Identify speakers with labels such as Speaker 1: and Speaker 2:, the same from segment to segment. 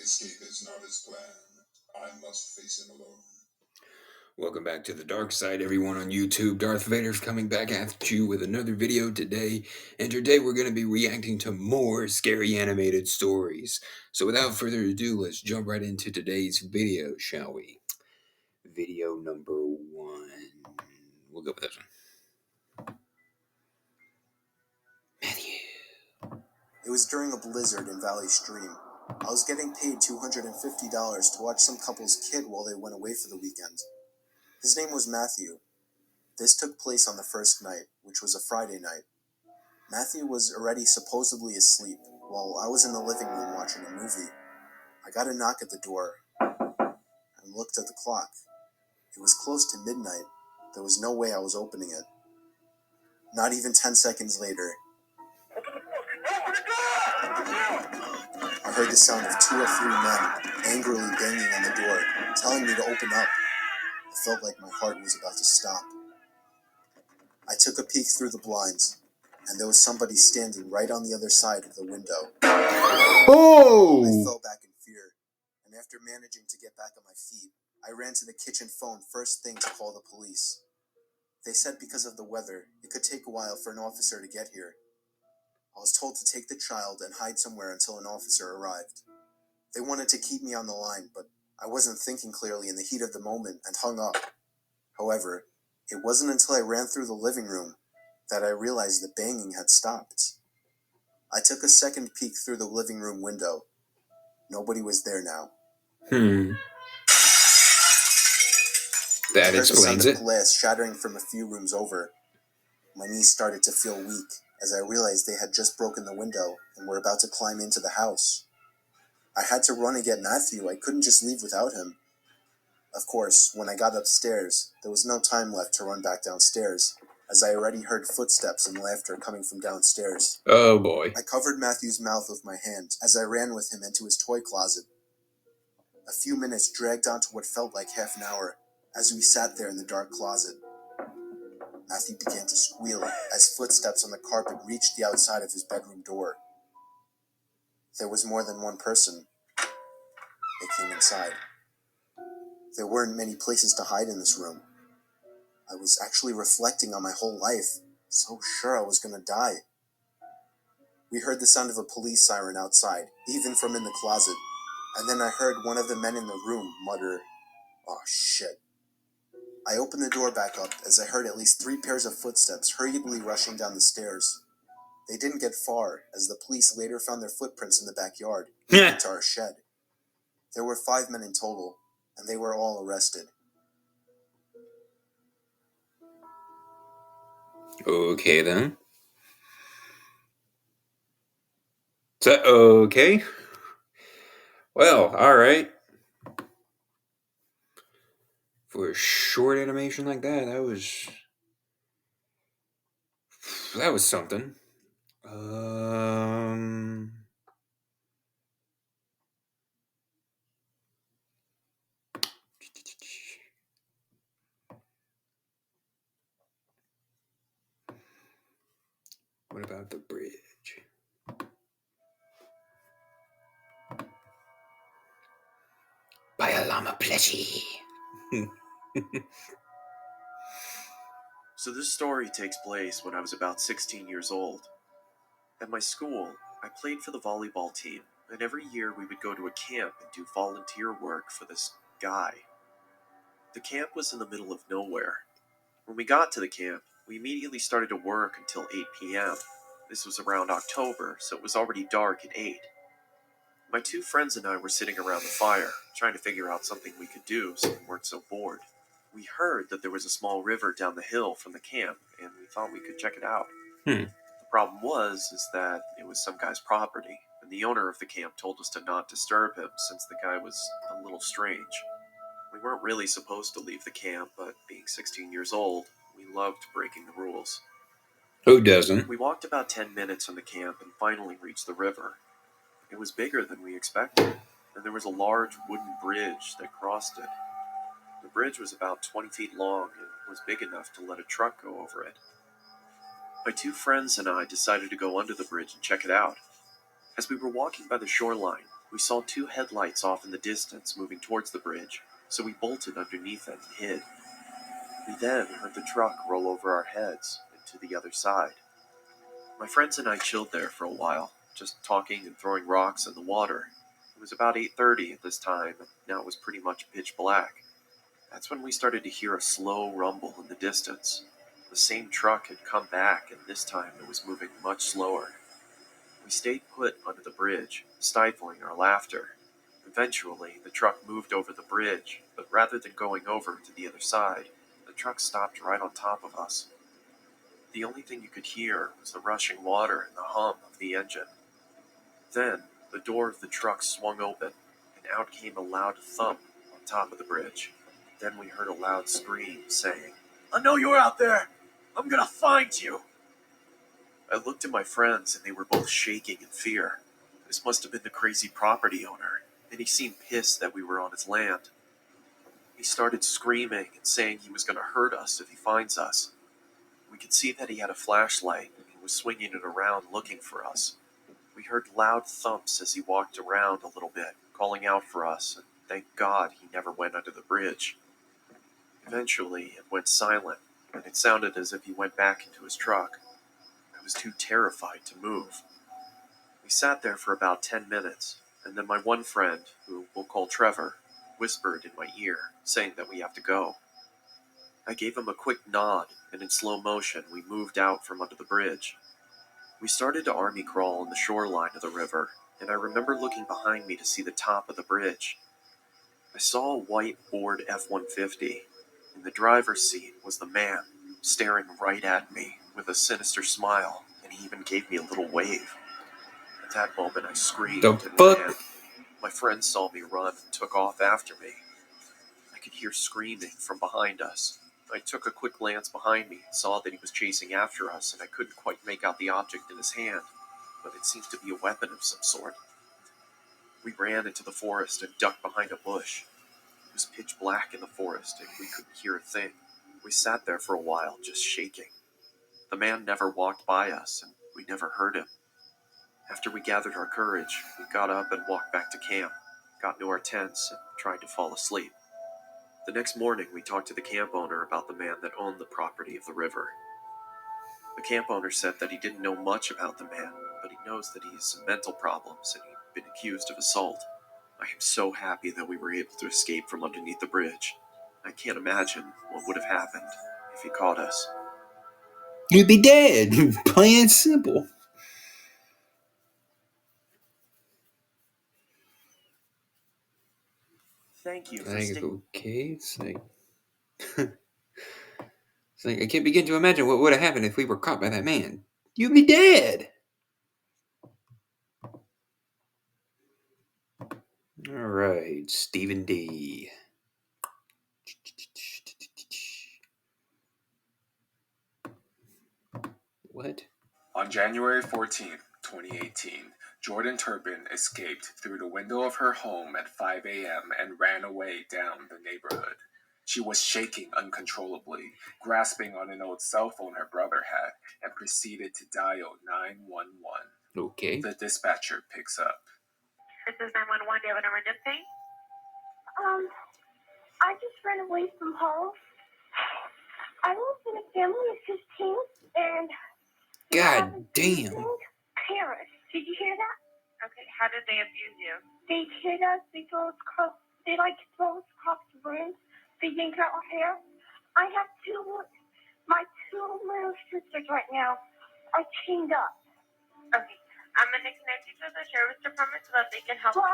Speaker 1: Escape is not his plan. I must face him alone.
Speaker 2: Welcome back to the dark side, everyone on YouTube. Darth Vader's coming back at you with another video today, and today we're going to be reacting to more scary animated stories. So without further ado, let's jump right into today's video, shall we? Video number 1. We'll go with this one. Matthew.
Speaker 3: It was during a blizzard in Valley Stream. I was getting paid $250 to watch some couple's kid while they went away for the weekend. His name was Matthew. This took place on the first night, which was a Friday night. Matthew was already supposedly asleep, while I was in the living room watching a movie. I got a knock at the door and looked at the clock. It was close to midnight. There was no way I was opening it. Not even 10 seconds later, I heard the sound of 2 or 3 men angrily banging on the door, telling me to open up. I felt like my heart was about to stop. I took a peek through the blinds, and there was somebody standing right on the other side of the window.
Speaker 2: Oh!
Speaker 3: I fell back in fear, and after managing to get back on my feet, I ran to the kitchen phone first thing to call the police. They said because of the weather, it could take a while for an officer to get here. I was told to take the child and hide somewhere until an officer arrived. They wanted to keep me on the line, but I wasn't thinking clearly in the heat of the moment and hung up. However, it wasn't until I ran through the living room that I realized the banging had stopped. I took a second peek through the living room window. Nobody was there now.
Speaker 2: That
Speaker 3: I heard the
Speaker 2: explains
Speaker 3: sound
Speaker 2: it.
Speaker 3: of glass shattering from a few rooms over. My knees started to feel weak as I realized they had just broken the window and were about to climb into the house. I had to run and get Matthew. I couldn't just leave without him. Of course, when I got upstairs, there was no time left to run back downstairs, as I already heard footsteps and laughter coming from downstairs.
Speaker 2: Oh boy.
Speaker 3: I covered Matthew's mouth with my hand as I ran with him into his toy closet. A few minutes dragged on to what felt like half an hour as we sat there in the dark closet. Matthew began to squeal as footsteps on the carpet reached the outside of his bedroom door. There was more than one person. They came inside. There weren't many places to hide in this room. I was actually reflecting on my whole life, so sure I was going to die. We heard the sound of a police siren outside, even from in the closet, and then I heard one of the men in the room mutter, "Oh shit." I opened the door back up as I heard at least 3 pairs of footsteps hurriedly rushing down the stairs. They didn't get far, as the police later found their footprints in the backyard, into our shed. There were 5 men in total, and they were all arrested.
Speaker 2: Okay then. So, okay. Well, alright. For a short animation like that, that was something. What about the bridge? By a llama plushie.
Speaker 4: So this story takes place when I was about 16 years old. At my school, I played for the volleyball team, and every year we would go to a camp and do volunteer work for this guy. The camp was in the middle of nowhere. When we got to the camp, we immediately started to work until 8 p.m. This was around October, so it was already dark at 8. My 2 friends and I were sitting around the fire, trying to figure out something we could do so we weren't so bored. We heard that there was a small river down the hill from the camp, and we thought we could check it out. The problem is that it was some guy's property, and the owner of the camp told us to not disturb him since the guy was a little strange. We weren't really supposed to leave the camp, but being 16 years old, we loved breaking the rules.
Speaker 2: Who doesn't?
Speaker 4: We walked about 10 minutes from the camp and finally reached the river. It was bigger than we expected, and there was a large wooden bridge that crossed it. The bridge was about 20 feet long and was big enough to let a truck go over it. My 2 friends and I decided to go under the bridge and check it out. As we were walking by the shoreline, We saw 2 headlights off in the distance moving towards the bridge, so we bolted underneath it and hid. We then heard the truck roll over our heads and to the other side. My friends and I chilled there for a while, just talking and throwing rocks in the water. It was about 8:30 at this time, and now it was pretty much pitch black. That's when we started to hear a slow rumble in the distance. The same truck had come back, and this time it was moving much slower. We stayed put under the bridge, stifling our laughter. Eventually, the truck moved over the bridge, but rather than going over to the other side, the truck stopped right on top of us. The only thing you could hear was the rushing water and the hum of the engine. Then, the door of the truck swung open, and out came a loud thump on top of the bridge. Then we heard a loud scream saying, "I know you're out there! I'm gonna find you!" I looked at my friends and they were both shaking in fear. This must have been the crazy property owner, and he seemed pissed that we were on his land. He started screaming and saying he was going to hurt us if he finds us. We could see that he had a flashlight and he was swinging it around looking for us. We heard loud thumps as he walked around a little bit, calling out for us, and thank God he never went under the bridge. Eventually, it went silent, and it sounded as if he went back into his truck. I was too terrified to move. We sat there for about 10 minutes, and then my one friend, who we'll call Trevor, whispered in my ear, saying that we have to go. I gave him a quick nod, and in slow motion we moved out from under the bridge. We started to army crawl on the shoreline of the river, and I remember looking behind me to see the top of the bridge. I saw a white Ford F-150. In the driver's seat was the man, staring right at me with a sinister smile, and he even gave me a little wave. At that moment I screamed
Speaker 2: The
Speaker 4: and
Speaker 2: fuck?
Speaker 4: ran. My friends saw me run and took off after me. I could hear screaming from behind us. I took a quick glance behind me and saw that he was chasing after us, and I couldn't quite make out the object in his hand, but it seemed to be a weapon of some sort. We ran into the forest and ducked behind a bush. It was pitch black in the forest, and we couldn't hear a thing. We sat there for a while, just shaking. The man never walked by us, and we never heard him. After we gathered our courage, we got up and walked back to camp, got into our tents, and tried to fall asleep. The next morning, we talked to the camp owner about the man that owned the property of the river. The camp owner said that he didn't know much about the man, but he knows that he has some mental problems and he'd been accused of assault. I am so happy that we were able to escape from underneath the bridge. I can't imagine what would have happened if he caught us.
Speaker 2: You'd be dead. Plain and simple.
Speaker 4: Thank you for
Speaker 2: Okay, it's like I can't begin to imagine what would have happened if we were caught by that man. You'd be dead. All right, Stephen D. What?
Speaker 1: On January 14, 2018, Jordan Turpin escaped through the window of her home at 5 a.m. and ran away down the neighborhood. She was shaking uncontrollably, grasping on an old cell phone her brother had, and proceeded to dial 911.
Speaker 2: Okay.
Speaker 1: The dispatcher picks up.
Speaker 5: This is 911. Do you have an emergency?
Speaker 6: I just ran away from home. I live in a family of 15, and
Speaker 2: God damn.
Speaker 6: Paris. Did you hear that?
Speaker 5: Okay, how did they abuse you?
Speaker 6: They hit us. They throw us across. They like to throw us across the room. They yank out our hair. I have my two little sisters right now are chained up.
Speaker 5: Okay, I'm going to connect you to the sheriff's department so that they can help you.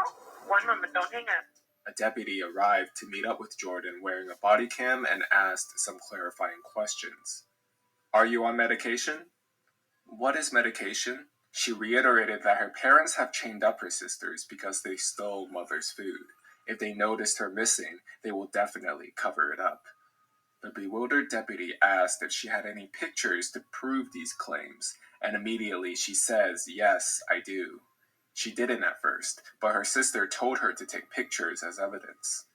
Speaker 5: One moment, don't hang up.
Speaker 1: A deputy arrived to meet up with Jordan wearing a body cam and asked some clarifying questions. Are you on medication? What is medication? She reiterated that her parents have chained up her sisters because they stole mother's food. If they noticed her missing, they will definitely cover it up. The bewildered deputy asked if she had any pictures to prove these claims, and immediately she says, "Yes, I do." She didn't at first, but her sister told her to take pictures as evidence.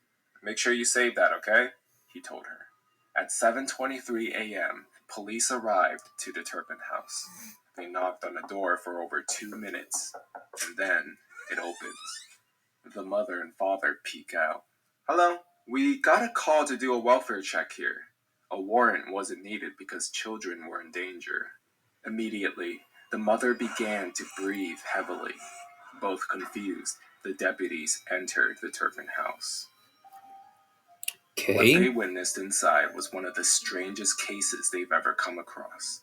Speaker 1: "Make sure you save that, okay?" he told her. At 7:23 a.m., police arrived to the Turpin house. They knocked on the door for over 2 minutes, and then it opens. The mother and father peek out. Hello, we got a call to do a welfare check here. A warrant wasn't needed because children were in danger. Immediately, the mother began to breathe heavily. Both confused, the deputies entered the Turpin house. What they
Speaker 2: Okay.
Speaker 1: witnessed inside was one of the strangest cases they've ever come across.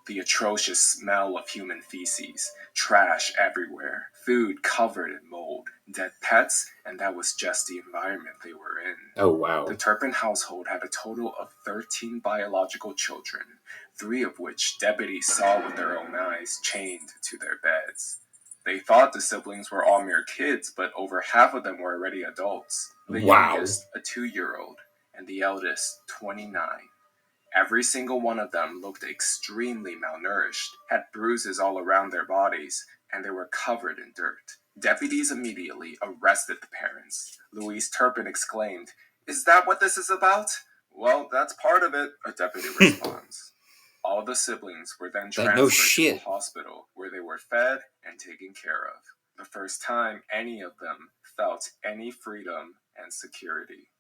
Speaker 1: The atrocious smell of human feces, trash everywhere, food covered in mold, dead pets, and that was just the environment they were in.
Speaker 2: Oh, wow.
Speaker 1: The Turpin household had a total of 13 biological children, 3 of which deputies saw with their own eyes chained to their beds. They thought the siblings were all mere kids, but over half of them were already adults. The
Speaker 2: Wow.
Speaker 1: youngest, a 2-year-old, and the eldest, 29. Every single one of them looked extremely malnourished, had bruises all around their bodies, and they were covered in dirt. Deputies immediately arrested the parents. Louise Turpin exclaimed, "Is that what this is about?" "Well, that's part of it," a deputy responds. All the siblings were then
Speaker 2: Like, no
Speaker 1: transferred to a
Speaker 2: shit.
Speaker 1: hospital where they were fed and taken care of. The first time any of them felt any freedom and security.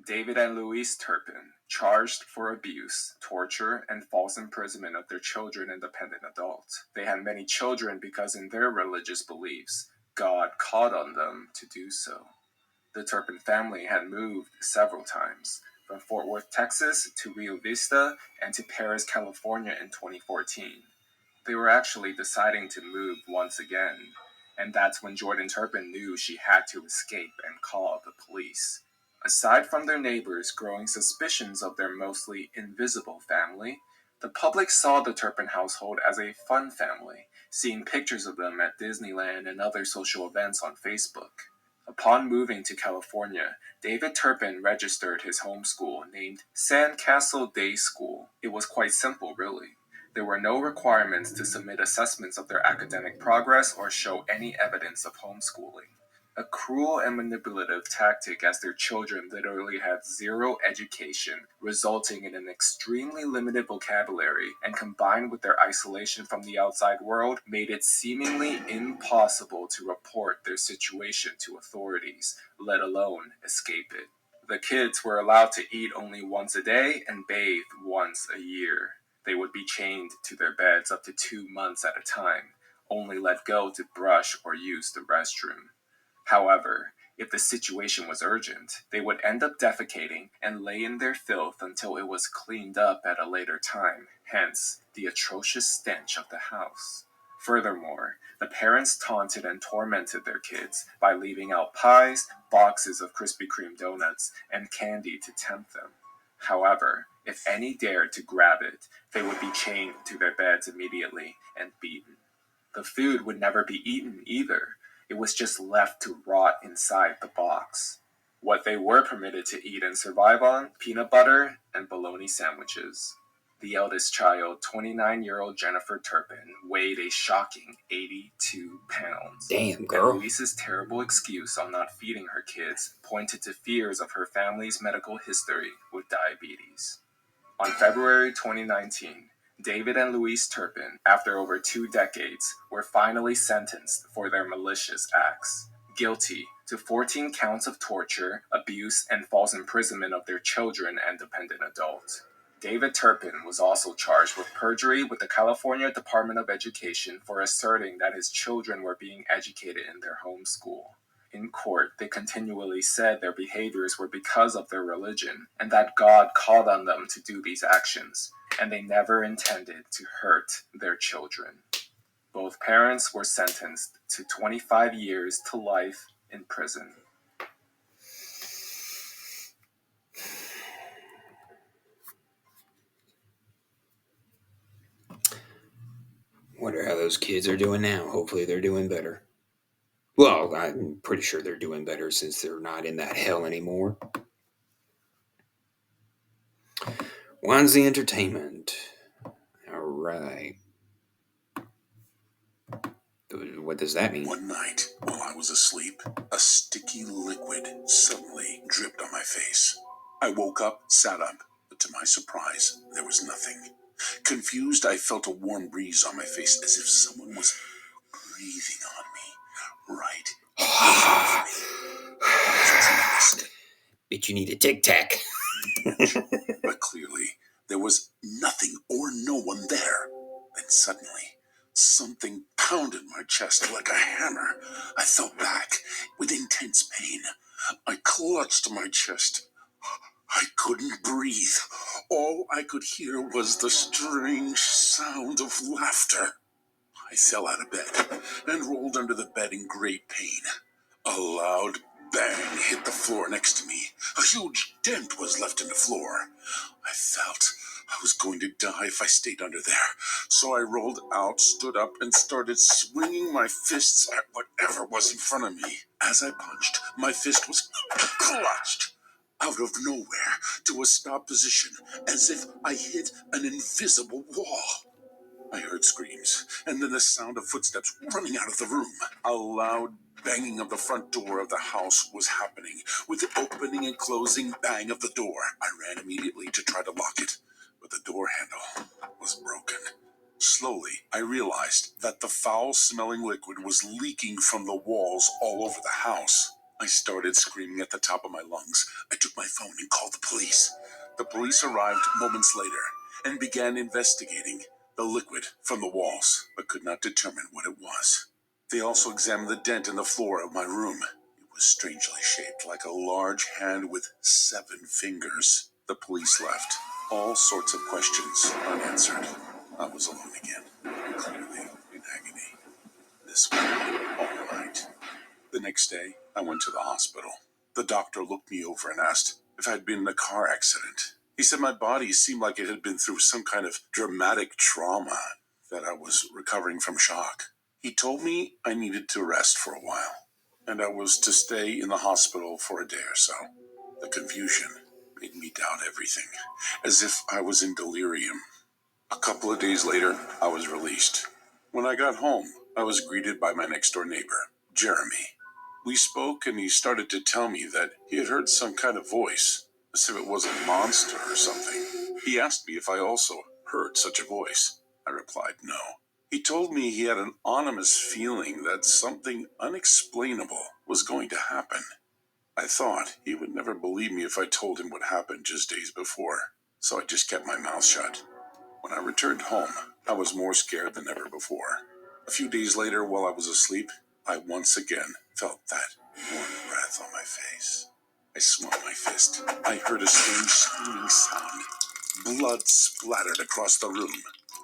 Speaker 1: David and Louise Turpin, charged for abuse, torture, and false imprisonment of their children and dependent adults. They had many children because in their religious beliefs, God called on them to do so. The Turpin family had moved several times, from Fort Worth, Texas to Rio Vista and to Paris, California in 2014. They were actually deciding to move once again, and that's when Jordan Turpin knew she had to escape and call the police. Aside from their neighbors growing suspicions of their mostly invisible family, the public saw the Turpin household as a fun family, seeing pictures of them at Disneyland and other social events on Facebook. Upon moving to California, David Turpin registered his home school named Sandcastle Day School. It was quite simple, really. There were no requirements to submit assessments of their academic progress or show any evidence of homeschooling. A cruel and manipulative tactic, as their children literally had zero education, resulting in an extremely limited vocabulary, and combined with their isolation from the outside world, made it seemingly impossible to report their situation to authorities, let alone escape it. The kids were allowed to eat only once a day and bathe once a year. They would be chained to their beds up to 2 months at a time, only let go to brush or use the restroom. However, if the situation was urgent, they would end up defecating and lay in their filth until it was cleaned up at a later time, hence the atrocious stench of the house. Furthermore, the parents taunted and tormented their kids by leaving out pies, boxes of Krispy Kreme donuts, and candy to tempt them. However, if any dared to grab it, they would be chained to their beds immediately and beaten. The food would never be eaten either. It was just left to rot inside the box. What they were permitted to eat and survive on: peanut butter and bologna sandwiches. The eldest child, 29-year-old Jennifer Turpin, weighed a shocking 82 pounds.
Speaker 2: Damn,
Speaker 1: And
Speaker 2: girl.
Speaker 1: Louise's terrible excuse on not feeding her kids pointed to fears of her family's medical history with diabetes. On February 2019, David and Louise Turpin, after over 2 decades, were finally sentenced for their malicious acts. Guilty to 14 counts of torture, abuse, and false imprisonment of their children and dependent adult. David Turpin was also charged with perjury with the California Department of Education for asserting that his children were being educated in their home school. In court, they continually said their behaviors were because of their religion, and that God called on them to do these actions, and they never intended to hurt their children. Both parents were sentenced to 25 years to life in prison.
Speaker 2: Wonder how those kids are doing now. Hopefully they're doing better. Well, I'm pretty sure they're doing better since they're not in that hell anymore. Wansee Entertainment. All right. What does that mean?
Speaker 7: One night, while I was asleep, a sticky liquid suddenly dripped on my face. I woke up, sat up, but to my surprise, there was nothing. Confused, I felt a warm breeze on my face as if someone was breathing on me, right
Speaker 3: I was tremendous.
Speaker 2: Bet you need a Tic Tac.
Speaker 7: But clearly, there was nothing or no one there. Then suddenly, something pounded my chest like a hammer. I fell back with intense pain. I clutched my chest. I couldn't breathe. All I could hear was the strange sound of laughter. I fell out of bed and rolled under the bed in great pain. A loud bang hit the floor next to me. A huge dent was left in the floor. I felt I was going to die if I stayed under there. So I rolled out, stood up, and started swinging my fists at whatever was in front of me. As I punched, my fist was clutched out of nowhere to a stop position, as if I hit an invisible wall. I heard screams, and then the sound of footsteps running out of the room. A loud banging of the front door of the house was happening, with the opening and closing bang of the door. I ran immediately to try to lock it, but the door handle was broken. Slowly, I realized that the foul-smelling liquid was leaking from the walls all over the house. I started screaming at the top of my lungs. I took my phone and called the police. The police arrived moments later and began investigating the liquid from the walls, but could not determine what it was. They also examined the dent in the floor of my room. It was strangely shaped like a large hand with 7 fingers. The police left. All sorts of questions unanswered. I was alone again, clearly in agony. This went on all night. The next day, I went to the hospital. The doctor looked me over and asked if I had been in a car accident. He said my body seemed like it had been through some kind of dramatic trauma, that I was recovering from shock. He told me I needed to rest for a while, and I was to stay in the hospital for a day or so. The confusion made me doubt everything, as if I was in delirium. A couple of days later, I was released. When I got home, I was greeted by my next-door neighbor, Jeremy. We spoke, and he started to tell me that he had heard some kind of voice, as if it was a monster or something. He asked me if I also heard such a voice. I replied no. He told me he had an ominous feeling that something unexplainable was going to happen. I thought he would never believe me if I told him what happened just days before, so I just kept my mouth shut. When I returned home, I was more scared than ever before. A few days later, while I was asleep, I once again felt that warm breath on my face. I swung my fist. I heard a strange screaming sound. Blood splattered across the room.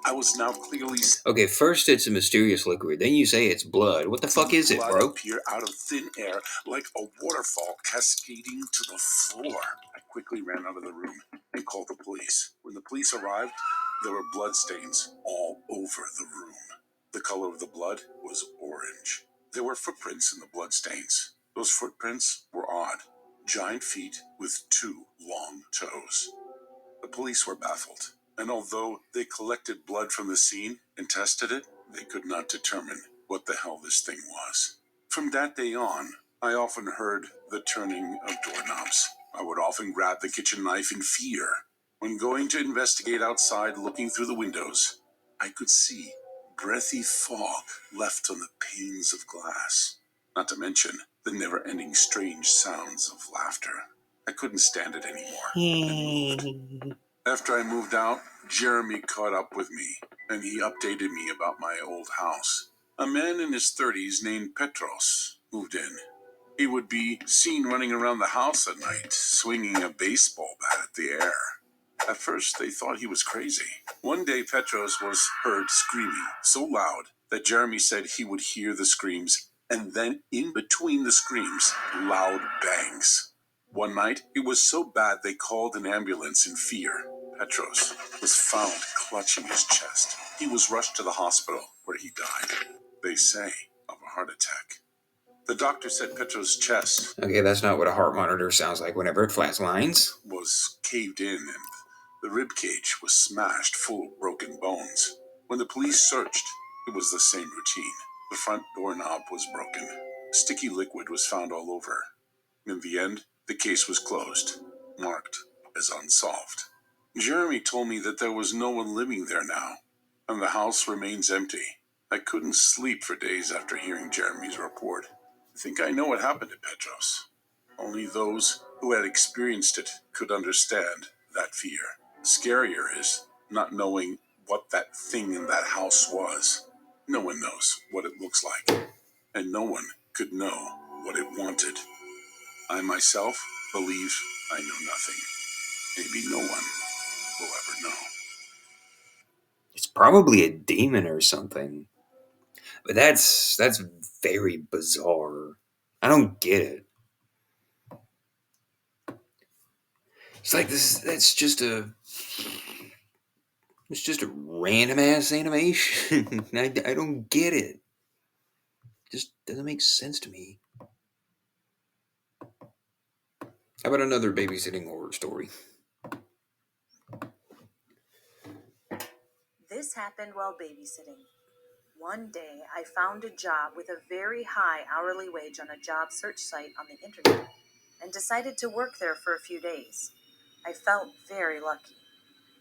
Speaker 7: I was now clearly
Speaker 2: Okay, first it's a mysterious liquid, then you say it's blood. What the fuck is it,
Speaker 7: blood
Speaker 2: bro?
Speaker 7: appear out of thin air like a waterfall cascading to the floor. I quickly ran out of the room and called the police. When the police arrived, there were blood stains all over the room. The color of the blood was orange. There were footprints in the blood stains. Those footprints were odd. Giant feet with 2 long toes. The police were baffled, and although they collected blood from the scene and tested it, they could not determine what the hell this thing was. From that day on, I often heard the turning of doorknobs. I would often grab the kitchen knife in fear. When going to investigate outside, looking through the windows, I could see breathy fog left on the panes of glass. Not to mention the never-ending strange sounds of laughter. I couldn't stand it anymore and moved. After I moved out, Jeremy caught up with me, and he updated me about my old house. A man in his 30s named Petros moved in. He would be seen running around the house at night, swinging a baseball bat at the air. At first, they thought he was crazy. One day, Petros was heard screaming so loud that Jeremy said he would hear the screams, and then in between the screams, loud bangs. One night, it was so bad they called an ambulance in fear. Petros was found clutching his chest. He was rushed to the hospital, where he died, they say, of a heart attack. The doctor said Petros' chest
Speaker 2: Okay, that's not what a heart monitor sounds like whenever it flatlines.
Speaker 7: was caved in and the rib cage was smashed full of broken bones. When the police searched, it was the same routine. The front doorknob was broken. Sticky liquid was found all over. In the end, the case was closed, marked as unsolved. Jeremy told me that there was no one living there now, and the house remains empty. I couldn't sleep for days after hearing Jeremy's report. I think I know what happened to Petros. Only those who had experienced it could understand that fear. Scarier is not knowing what that thing in that house was. No one knows what it looks like, and no one could know what it wanted. I myself believe I know nothing. Maybe no one will ever know.
Speaker 2: It's probably a demon or something. But that's very bizarre. I don't get it. It's like this. It's just a random ass animation. I don't get it. It just doesn't make sense to me. How about another babysitting horror story?
Speaker 8: This happened while babysitting. One day, I found a job with a very high hourly wage on a job search site on the internet and decided to work there for a few days. I felt very lucky,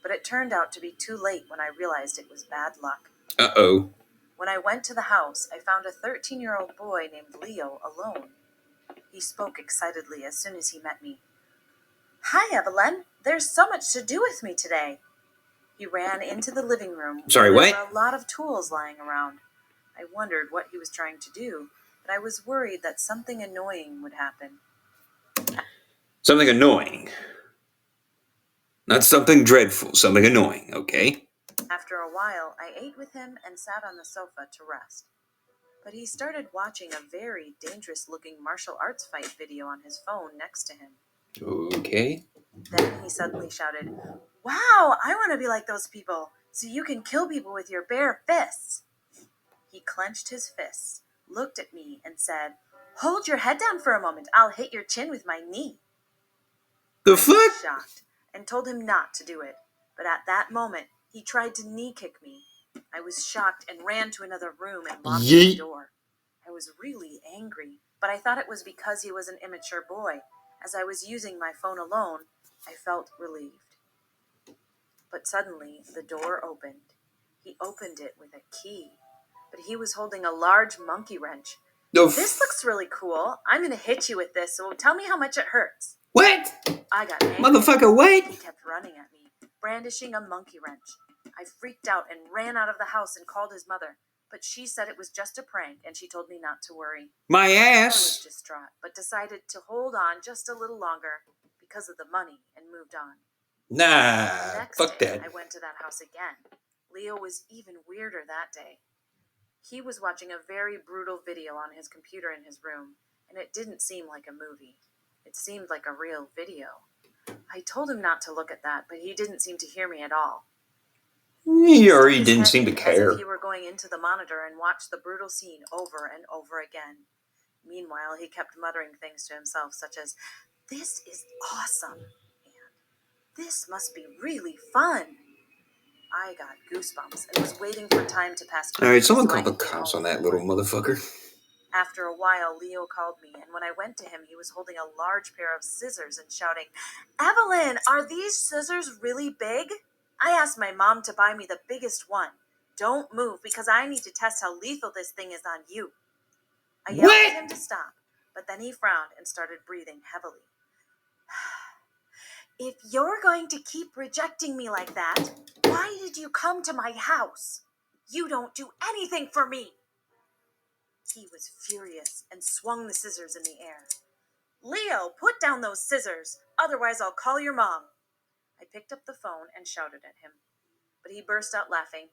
Speaker 8: but it turned out to be too late when I realized it was bad luck.
Speaker 2: Uh-oh.
Speaker 8: When I went to the house, I found a 13-year-old boy named Leo alone. He spoke excitedly as soon as he met me. "Hi, Evelyn. There's so much to do with me today." He ran into the living room.
Speaker 2: Sorry,
Speaker 8: where
Speaker 2: what?
Speaker 8: There were a lot of tools lying around. I wondered what he was trying to do, but I was worried that something annoying would happen.
Speaker 2: Something annoying. Not something dreadful, something annoying, okay?
Speaker 8: After a while, I ate with him and sat on the sofa to rest. But he started watching a very dangerous-looking martial arts fight video on his phone next to him.
Speaker 2: Okay.
Speaker 8: Then he suddenly shouted, "Wow, I want to be like those people, so you can kill people with your bare fists." He clenched his fists, looked at me, and said, "Hold your head down for a moment. I'll hit your chin with my knee."
Speaker 2: The
Speaker 8: I
Speaker 2: fuck?
Speaker 8: was shocked and told him not to do it. But at that moment, he tried to knee kick me. I was shocked and ran to another room and locked the door. I was really angry, but I thought it was because he was an immature boy. As I was using my phone alone, I felt relieved. But suddenly, the door opened. He opened it with a key, but he was holding a large monkey wrench. "This looks really cool. I'm going to hit you with this, so tell me how much it hurts."
Speaker 2: What?
Speaker 8: I got angry.
Speaker 2: Motherfucker, what?
Speaker 8: He kept running at me, brandishing a monkey wrench. I freaked out and ran out of the house and called his mother, but she said it was just a prank and she told me not to worry.
Speaker 2: My
Speaker 8: I was
Speaker 2: ass.
Speaker 8: distraught, but decided to hold on just a little longer because of the money and moved on. The
Speaker 2: Nah,
Speaker 8: next
Speaker 2: fuck
Speaker 8: day,
Speaker 2: that.
Speaker 8: I went to that house again. Leo was even weirder that day. He was watching a very brutal video on his computer in his room, and it didn't seem like a movie. It seemed like a real video. I told him not to look at that, but he didn't seem to hear me at all.
Speaker 2: He
Speaker 8: stuck
Speaker 2: already
Speaker 8: his
Speaker 2: didn't
Speaker 8: head
Speaker 2: seem to
Speaker 8: in
Speaker 2: care.
Speaker 8: As if he were going into the monitor and watched the brutal scene over and over again. Meanwhile, he kept muttering things to himself, such as, "This is awesome," and "This must be really fun." I got goosebumps and was waiting for time to pass quickly.
Speaker 2: Alright, someone
Speaker 8: so I
Speaker 2: call the
Speaker 8: could get
Speaker 2: cops
Speaker 8: home
Speaker 2: on that
Speaker 8: before
Speaker 2: little motherfucker.
Speaker 8: After a while, Leo called me, and when I went to him, he was holding a large pair of scissors and shouting, "Evelyn, are these scissors really big?" I asked my mom to buy me the biggest one. "Don't move, because I need to test how lethal this thing is on you." I yelled at him to stop, but then he frowned and started breathing heavily. "If you're going to keep rejecting me like that, why did you come to my house? You don't do anything for me." He was furious and swung the scissors in the air. "Leo, put down those scissors, otherwise I'll call your mom." I picked up the phone and shouted at him, but he burst out laughing.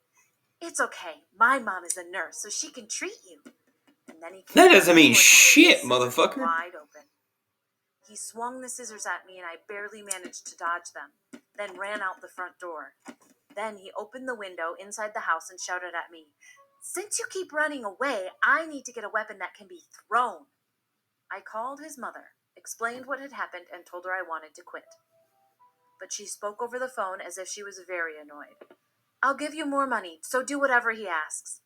Speaker 8: "It's okay, my mom is a nurse, so she can treat you." And then he came
Speaker 2: That doesn't mean
Speaker 8: towards me,
Speaker 2: shit,
Speaker 8: his scissors
Speaker 2: motherfucker.
Speaker 8: wide open. He swung the scissors at me and I barely managed to dodge them, then ran out the front door. Then he opened the window inside the house and shouted at me, "Since you keep running away, I need to get a weapon that can be thrown." I called his mother, explained what had happened, and told her I wanted to quit. But she spoke over the phone as if she was very annoyed. "I'll give you more money, so do whatever he asks."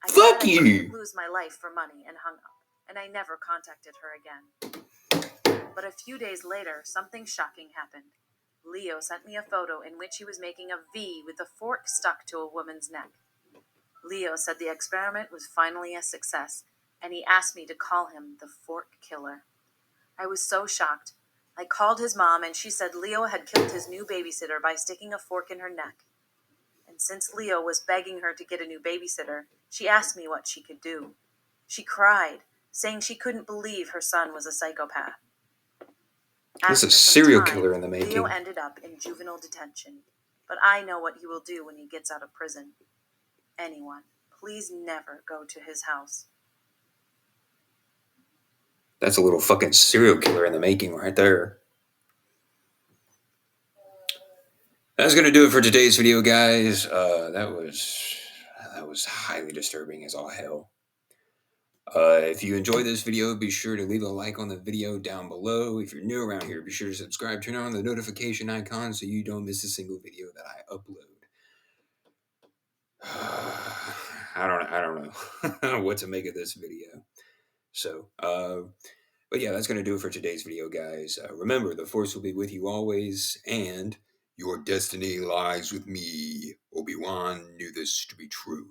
Speaker 8: I
Speaker 2: Fuck
Speaker 8: said I
Speaker 2: you.
Speaker 8: couldn't lose my life for money and hung up, and I never contacted her again. But a few days later, something shocking happened. Leo sent me a photo in which he was making a V with a fork stuck to a woman's neck. Leo said the experiment was finally a success, and he asked me to call him the Fork Killer. I was so shocked. I called his mom, and she said Leo had killed his new babysitter by sticking a fork in her neck. And since Leo was begging her to get a new babysitter, she asked me what she could do. She cried, saying she couldn't believe her son was a psychopath.
Speaker 2: This is
Speaker 8: After
Speaker 2: a
Speaker 8: some
Speaker 2: serial
Speaker 8: time,
Speaker 2: killer in the making.
Speaker 8: Leo ended up in juvenile detention, but I know what he will do when he gets out of prison. Anyone, please never go to his house.
Speaker 2: That's a little fucking serial killer in the making right there. That's going to do it for today's video, guys. That was highly disturbing as all hell. If you enjoyed this video, be sure to leave a like on the video down below. If you're new around here, be sure to subscribe, turn on the notification icon so you don't miss a single video that I upload. I don't know what to make of this video. So, but yeah, that's going to do it for today's video, guys. Remember, the Force will be with you always, and your destiny lies with me. Obi-Wan knew this to be true.